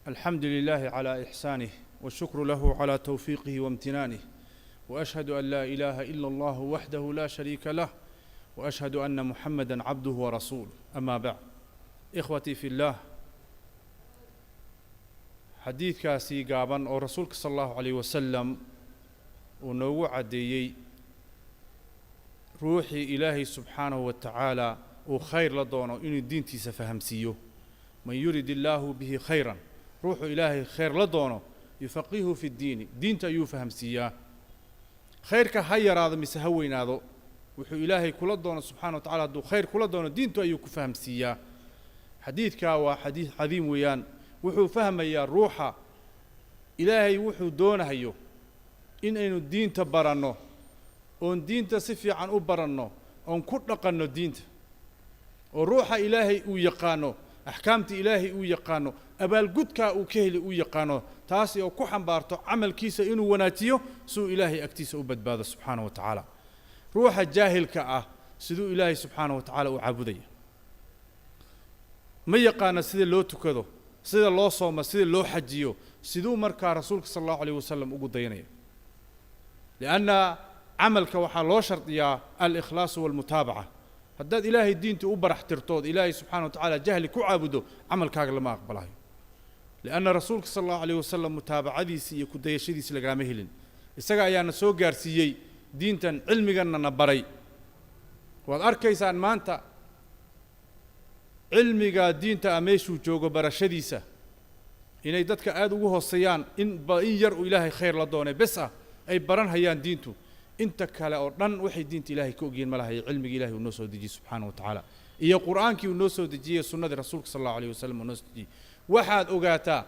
الحمد لله على إحسانه والشكر له على توفيقه وامتنانه وأشهد أن لا إله إلا الله وحده لا شريك له وأشهد أن محمدًا عبده ورسوله أما بعد إخوتي في الله حديث كاسي قابن أو رسولك صلى الله عليه وسلم ونوع عديي روحي إلهي سبحانه وتعالى وخير لدونه إن الدين تسفهم سيو من يريد الله به خيرًا روح إلهي خير لدونه يفقهه في الدين دين يفهم سياه خيرك هير هذا مسهوين هذا وحو إلهي كل دونه سبحانه وتعالى دو خير كل دونه دين يفهم سياه حديث كا حديث عظيم ويان وحو فهم يا روحه إلهي وحو دونه هيو إن الدين تبرنه وإن دين تصفي عن أبرنه وإن كل قنو الدين وروح إلهي ويقانه أحكامت إلهي ويقانه أبال قدكا وكهلي ويقانه تاسي أو كوحن بارتو عمل كيسا إنو وناتيو سو إلهي أكتيس أبد باذا سبحانه وتعالى روح الجاهل كأه سدو إلهي سبحانه وتعالى وعبدية ما يقانا سيدي اللو تكذو سيدي اللو صوم سيدي اللو حجيو سيدو مركا رسولك صلى الله عليه وسلم أقضيني لأن عملك وحا لو شرطيا الإخلاص والمتابعة هداد إلهي الدين تأبر احترطود إلهي سبحانه وتعالى جهلي كعابدو عمل كاغ لما أقبله لأن رسولك صلى الله عليه وسلم متابعة ديسي يكود يشديس لقامهلين إساقا أيانا سو قارسيي دينتان علمي قلنا نبري والأركيسان مانتا علمي قا دينتا أميشو جوغو برشديسة إني دادك آدوه الصيان إن يرؤو إلهي خير لدوني بسا أي بران هيان دينتو انت كلا أردن وحي دينت إلهي كوجين ملها علم إلهي ونوسو دجي سبحانه وتعالى إيا قرآنك ونوسو دجي سنة رسولك صلى الله عليه وسلم ونوسو دجي واحد أوقاتا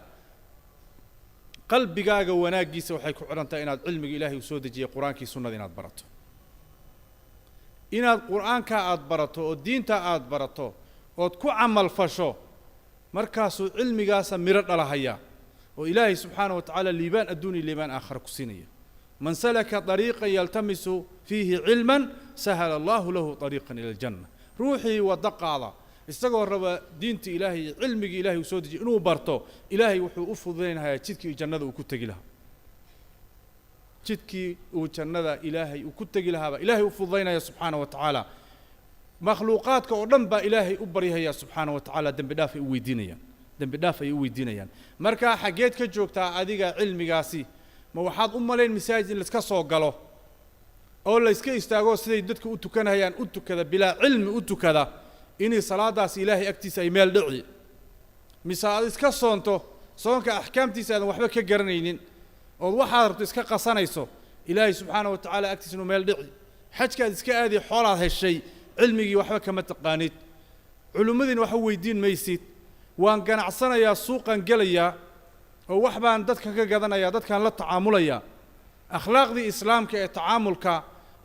قلب بقاقا وناقيس وحي كعرانتا إناد علم إلهي وسو دجي قرآنك سنة إناد براتو إناد قرآنك آد براتو ودينتا آد براتو ودكو عمل فشو مركاسو علم قاسا مرد لهيا وإلهي سبحانه وتعالى الليبان أدوني الليبان آخر كسينية من سلك طريقا يلتمس فيه علما سهل الله له طريقا إلى الجنة روحي ودقاضا استغفر رب دينت إلهي علمك إلهي وسودجي إنه برتو إلهي وحو أفضلين هاي تشتكي جنة وكتجي لها تشتكي وجنة إلهي وكتجي لها إلهي أفضلين يا سبحانه وتعالى مخلوقاتك ودنبا إلهي أبريها يا سبحانه وتعالى دم بدافع ويدينيا دم بدافع ويدينيا مركا حاجات كجوكتا أديك علمي قاسي ما waxaad u maleyn masaajid la iska soo galo oo la iska istaago siday dadku u tukanayaan u tukada bila cilmi u tukada inay salaadaas ilaahay agtiisa ay meel dhici misaad iska soonto soonka ahkaamtiisa aan waxba ka garanaynin oo waxaad rabto iska qasanayso ilaahay subhanahu wa ta'ala agtiisa inuu meel dhici xajkaad iska aadi xoolaad heshay cilmigi waxba kama taqaanid culumadina waxa weydiin maysid waan ganacsanayaa suuqan galaya oo wax baan dadka ka gadanaya dadkan la tacaamulaya akhlaaqdi islaamka ee tacaamulka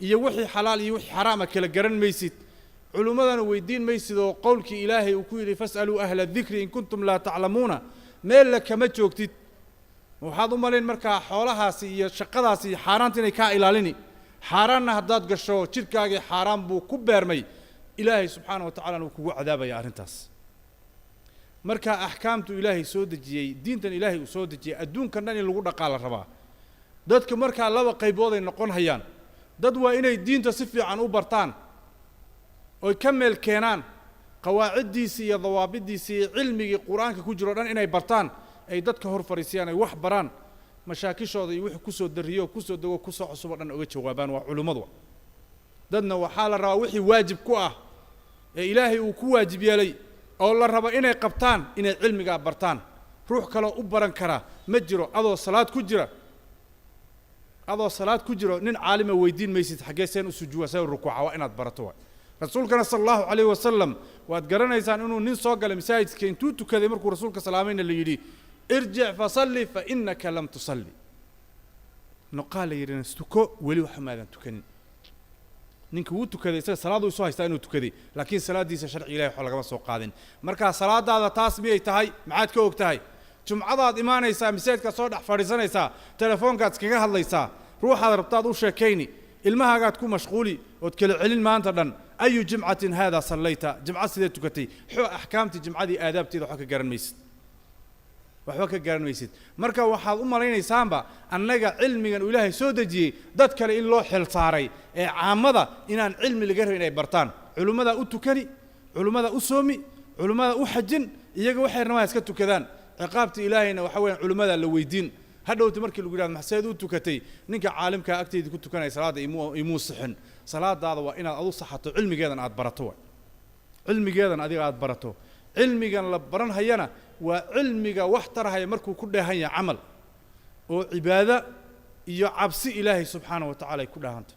iyo wixii xalaal iyo wixii xaraam kala garan maysid culumadana weydiin maysid oo qowlkii ilaahay uu ku yiri fasalu ahla dhikri in kuntum la ta'lamuna meel la kama joogtid waxaad u maleyn markaa xoolahaasi iyo shaqadaasi xaaraanta inay ka ilaalini xaaraanna haddaad gasho jirkaaga xaaraan buu ku beermay ilaahay subhanahu wa ta'ala uu kugu cadaabaya arintaas marka ahkaamtu ilaahay soo dajiyay diintan ilaahay uu soo dajiyay adduunkan dhan in lagu dhaqaal rabaa dadka marka laba qaybood ay noqon hayaan dad waa inay diinta si fiican u bartaan oo kameel keenaan qawaacidiisa iyo dawaabidiisa iyo cilmiga quraanka ku jiro dhan inay bartaan ay dadka hor fariisiyaan ay wax baraan mashaakishooda iyo wixii ku soo dariyo ku soo dago ku soo cusub dhan uga jawaabaan waa culimadu dadna waxa la rabaa wixii waajib ku ah ee ilaahay uu ku waajib yeelay oo la rabo inay qabtaan inay cilmiga bartaan ruux kale u baran kara ma jiro adoo salaad ku jiro nin caalima weydiin maysid xageeseen u sujuudsay rukuuca waa inaad barato rasuulkana sallallahu alayhi wasallam waad garanaysaan inuu nin soo galay masaajidka intuu tukaday markuu rasuulka salaamayna la yiri irji' fa salli fa innaka lam tusalli noqaala yirina istuko wali wax maadan tukanin ninka uu tukaday isaga salaadu soo haystaa inuu tukaday laakiin salaadiisa sharci ilaahay waxa laga soo qaadin marka salaadaada taas miyay tahay maxaad ka og tahay jumcadaad imaanaysaa masaajidka soo dhax fadhiisanaysaa telefoonkaad kaga hadlaysaa ruuxaad rabtaad u sheekayni ilmahaagaad ku mashquuli ood kala celin maanta dhan ayu jumcatin hada sallayta jumca sidee tukatay xoo ahkaamti jumcadii aadaabteeda waxa ka garan maysid waxba ka garan maysid marka waxaad u malaynaysaanba annaga cilmigan ilaahay soo dejiyey dad kale in loo xil saaray ee caamada inaan cilmi laga rabin inay bartaan culimada u tukani culimada u soomi culimada u xajin iyaga waxay rabaan iska tukadaan ciqaabta ilaahayna waxa weeyaan culimada la weydiin hadhowti markii lagu yiraahdo maxsayd u tukatay ninka caalimka agteedii ku tukanay salaada imuu sixin salaadaada waa inaad adu saxato cilmigeedan aad barato cilmigeedan adiga aad barato cilmigan la baran hayana waa cilmiga wax tarahaya markuu ku dheehan yahay camal oo cibaada iyo cabsi ilaahay subxaanahu wa tacaala ay ku dhaahanta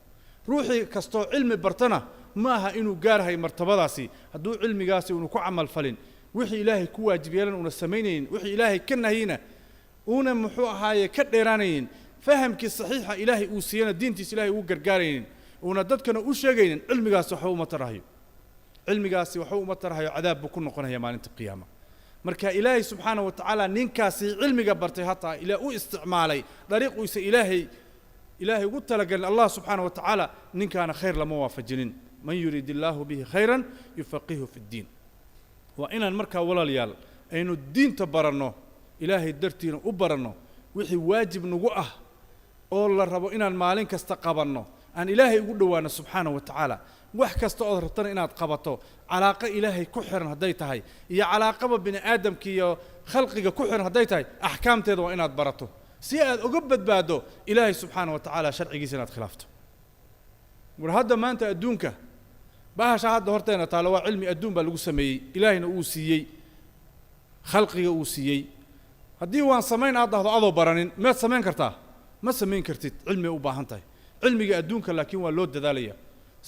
ruuxii kastoo cilmi bartana ma aha inuu gaarhay martabadaasi hadduu cilmigaasi unu ku camal falin wixii ilaahay ku waajib yeelan una samaynaynin wixii ilaahay ka nahiyina una muxuu ahaaye ka dheeraanaynin fahamkii saxiixa ilaahay uu siiyana diintiisa ilaahay uu gargaaraynin una dadkana u sheegaynin cilmigaasi waxba uma tarahayo cilmigaasi waxba uma tarahayo cadaab buu ku noqonaya maalinta qiyaama marka ilaahay subxaanahu wa tacaala ninkaasi cilmiga bartay hataa ilaa u isticmaalay dariiqiisa ilaahay ugu talagalin allah subxaanahu wa tacaala ninkaana khayr lama waafajinin man yuriid illaahu bihi khayran yufaqihu fi ddiin waa inaan markaa walaalayaal aynu diinta baranno ilaahay dartiina u baranno wixii waajib nagu ah oo la rabo inaan maalin kasta qabanno aan ilaahay ugu dhowaano subxaanahu wa tacaala wax kasta oo rabtana inaad qabato calaaqa ilaahay ku xiran hadday tahay iyo calaaqaba bini aadamka iyo khalqiga ku xiran hadday tahay axkaamteeda waa inaad barato si aad uga badbaado ilaahay subxaanahu wa tacaala sharcigiisa inaad khilaafto war hadda maanta adduunka bahasha hadda horteena taalo waa cilmi adduun baa lagu sameeyey ilaahayna uu siiyey khalqiga uu siiyey haddii waan samayn aad dhahdo adoo baranin miyaad samayn kartaa ma samayn kartid cilmi u baahan tahay cilmiga adduunka laakiin waa loo dadaalaya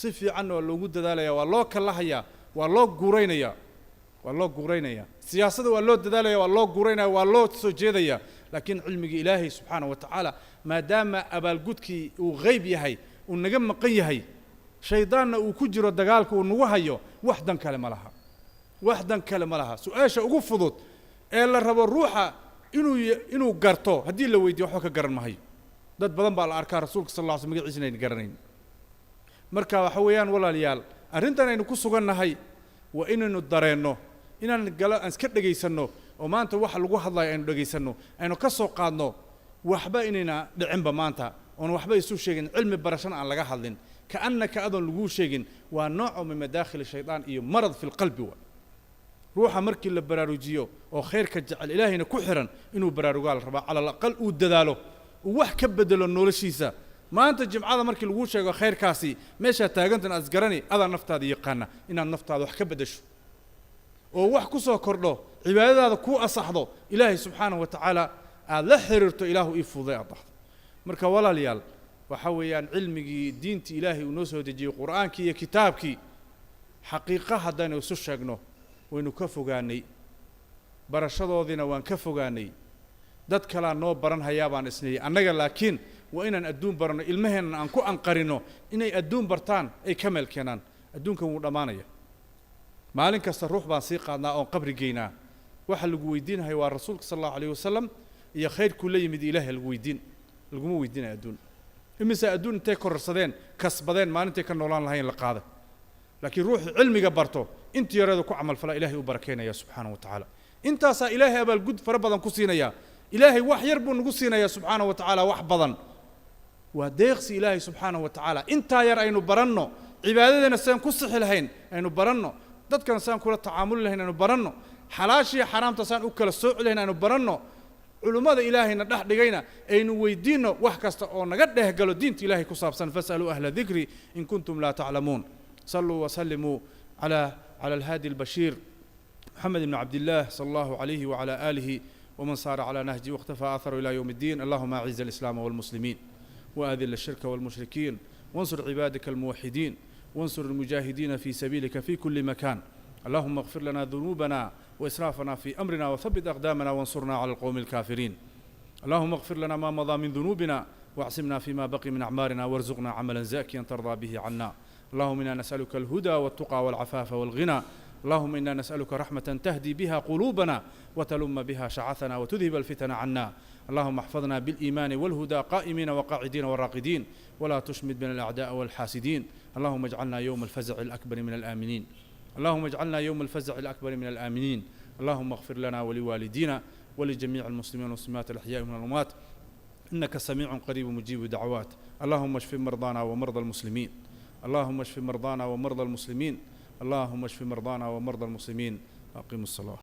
si fiican waa loogu dadaalaya waa loo kalahayaa waa loo guuraynaya siyaasadda waa loo dadaalaya waa loo guuraynaya waa loo soo jeedaya laakiin cilmiga ilaahay subxaanahu wa tacaala maadaama abaalgudkii uu qayb yahay uu naga maqan yahay shaydaanna uu ku jiro dagaalka uu nagu hayo wax dan kale ma laha su-aasha ugu fudud ee la rabo ruuxa inuu garto haddii la weydiyo waxba ka garan mahayo dad badan baa la arkaa rasuulka sal alla ly slm magaciisa inayna garanayn marka waxa weeyaan walaalayaal arrintan aynu ku sugannahay waa inaynu dareenno inaan iska dhegaysanno oo maanta waxa lagu hadlayo aynu dhegaysanno aynu ka soo qaadno waxba inayna dhicinba maanta oon waxba isu sheegin cilmi barashana aan laga hadlin kaannaka adoon laguu sheegin waa nooco min madaakhili shaydaan iyo marad fi lqalbi wa ruuxa markii la baraarujiyo oo khayrka jecel ilaahayna ku xiran inuu baraarugaa la rabaa cala alaqal uu dadaalo uu wax ka bedelo noloshiisa maanta jimcada markii lagu sheego khayrkaasi meeshaa taagantan aad isgarani adaa naftaada yaqaana inaad naftaada wax ka bedesho oo wax ku soo kordho cibaadadaada kuu asaxdo ilaahay subxaanahu wa tacaala aad la xiriirto ilaahu ii fududay aad dhahdo marka walaalayaal waxa weeyaan cilmigii diintii ilaahay uu noo soo dejiyey qur'aankii iyo kitaabkii xaqiiqa haddaynu isu sheegno waynu ka fogaanay barashadoodiina waan ka fogaanay dad kalaa noo baran hayaa baan isnayay annaga laakiin waa inaan adduun baranno ilmaheennan aan ku anqarino inay adduun bartaan ay ka meel keenaan adduunkan wuu dhammaanaya maalin kasta ruux baan sii qaadnaa oon qabri geynaa waxa lagu weydiinahay waa rasuulka sal allahu alayh wasalam iyo khayrkuu la yimid ilaahay laguma weydiinayo adduun imise adduun intay kororsadeen kasbadeen maalintay ka noolaan lahayn la qaada laakiin ruuxu cilmiga barto intii yareedu ku camal fala ilaahay u barakeynaya subxaanahu wa tacaala intaasaa ilaahay abaalgud fara badan ku siinaya ilaahay wax yar buu nagu siinayaa subxaanahu wa tacaala wax badan waa deeqsi ilaahay subxaanahu wa tacaala intaa yar aynu baranno cibaadadeena sidaan ku sixi lahayn aynu baranno dadkana sidaan kula tacaamuli lahayn aynu baranno xalaashiiyo xaraamta sidaan u kala sooci lahayn aynu baranno culummada ilaahayna dhex dhigayna aynu weydiinno wax kasta oo naga dhehgalo diinta ilaahay ku saabsan fasaluu ahla dikri in kuntum laa taclamuun saluu wasallimuu calaa alhaadi albashiir محمد بن عبد الله صلى الله عليه وعلى آله ومن صار على نهجه واختفى أثره إلى يوم الدين اللهم أعز الإسلام والمسلمين وأذل الشرك والمشركين وانصر عبادك الموحدين وانصر المجاهدين في سبيلك في كل مكان اللهم اغفر لنا ذنوبنا وإسرافنا في أمرنا وثبت أقدامنا وانصرنا على القوم الكافرين اللهم اغفر لنا ما مضى من ذنوبنا واعصمنا فيما بقي من أعمارنا وارزقنا عملا زاكيا ترضى به عنا اللهم إنا نسألك الهدى والتقى والعفاف والغنى اللهم إنا نسألك رحمة تهدي بها قلوبنا وتلم بها شعثنا وتذهب الفتن عنا اللهم احفظنا بالإيمان والهدى قائمين وقاعدين وراقدين ولا تشمت بنا الأعداء والحاسدين اللهم اجعلنا يوم الفزع الأكبر من الآمنين اللهم اجعلنا يوم الفزع الأكبر من الآمنين اللهم اغفر لنا ولوالدينا ولجميع المسلمين والمسلمات الأحياء من الأموات، إنك سميع قريب مجيب دعوات. اللهم اشف مرضانا ومرضى المسلمين، اللهم اشف مرضانا ومرضى المسلمين، اللهم اشف مرضانا ومرضى المسلمين. أقيموا الصلاة.